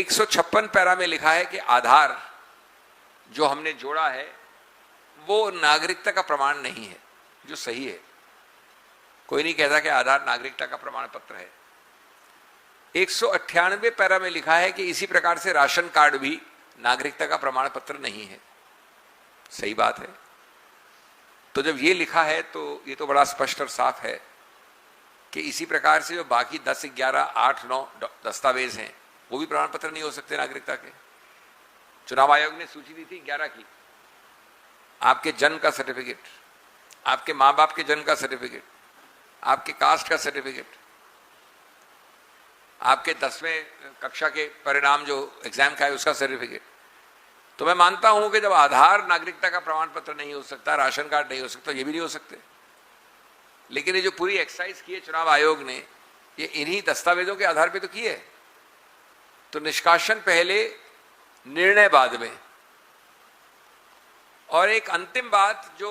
156 para में लिखा है कि आधार जो हमने जोड़ा है वो नागरिकता का प्रमाण नहीं है, जो सही है। कोई नहीं कहता कि आधार नागरिकता का प्रमाण पत्र है। 198 पैरा में लिखा है कि इसी प्रकार से राशन कार्ड भी नागरिकता का प्रमाण पत्र नहीं है। सही बात है। तो जब ये लिखा है तो ये तो बड़ा स्पष्ट और साफ है कि इसी प्रकार से जो बाकी 10, 11, 8, 9 दस्तावेज हैं वो भी प्रमाण पत्र नहीं हो सकते नागरिकता के। चुनाव आयोग ने सूची दी थी 11 की। आपके जन्म का सर्टिफिकेट, आपके मां बाप के जन्म का सर्टिफिकेट, आपके कास्ट का सर्टिफिकेट, आपके 10वें कक्षा के परिणाम जो एग्जाम का है उसका सर्टिफिकेट। तो मैं मानता हूं कि जब आधार नागरिकता का प्रमाण पत्र नहीं हो सकता, राशन कार्ड नहीं हो सकता, ये भी नहीं हो सकते। लेकिन ये जो पूरी एक्सरसाइज की है चुनाव आयोग ने, ये इन्हीं दस्तावेजों के आधार पे तो की है। तो निष्कासन पहले, निर्णय बाद में। और एक अंतिम बात जो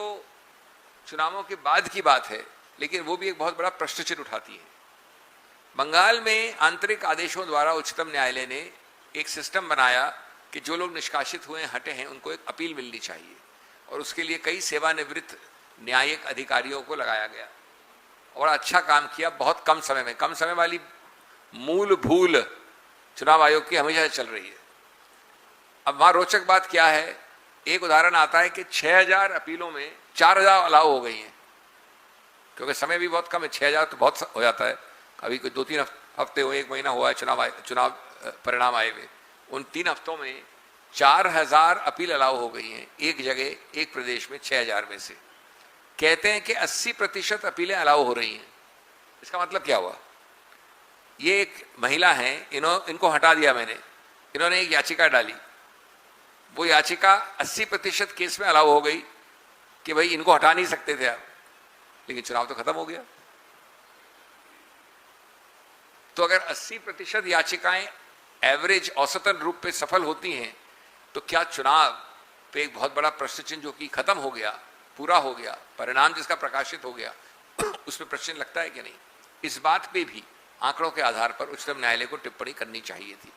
चुनावों के बाद की बात है, लेकिन वो भी एक बहुत बड़ा प्रश्न चिन्ह उठाती है। बंगाल में आंतरिक आदेशों द्वारा उच्चतम न्यायालय ने एक सिस्टम बनाया कि जो लोग निष्कासित हुए हटे हैं उनको एक अपील मिलनी चाहिए, और उसके लिए कई सेवानिवृत्त न्यायिक अधिकारियों को लगाया गया और अच्छा काम किया बहुत कम समय में। कम समय वाली मूल भूल चुनाव आयोग की हमेशा चल रही है। अब वहां रोचक बात क्या है, एक उदाहरण आता है कि 6000 अपीलों में 4000 अलाउ हो गई हैं, क्योंकि समय भी बहुत कम है। 6000 तो बहुत हो जाता है। अभी कोई 2-3 हफ्ते हुए, 1 महीना हुआ है चुनाव परिणाम आए हुए। उन 3 हफ्तों में 4000 अपील अलाउ हो गई हैं, एक जगह, एक प्रदेश में 6000 में से। कहते हैं कि 80% अपीलें अलाउ हो रही हैं। इसका मतलब क्या हुआ? ये एक महिला हैं, इनको हटा दिया मैंने, इन्होंने एक याचिका डाली। वो याचिका 80% केस में अलाउ हो गई कि भाई इनको हटा नहीं सकते थे आप, लेकिन चुनाव तो खत्म हो गया। तो अगर 80% याचिकाएं एवरेज, औसतन रूप पे सफल होती हैं, तो क्या चुनाव पे एक बहुत बड़ा प्रश्न चिन्ह जो कि खत्म हो गया, पूरा हो गया, परिणाम जिसका प्रकाशित हो गया, उसमें प्रश्न लगता है कि नहीं? इस बात पे भी आंकड़ों के आधार पर उच्चतम न्यायालय को टिप्पणी करनी चाहिए थी।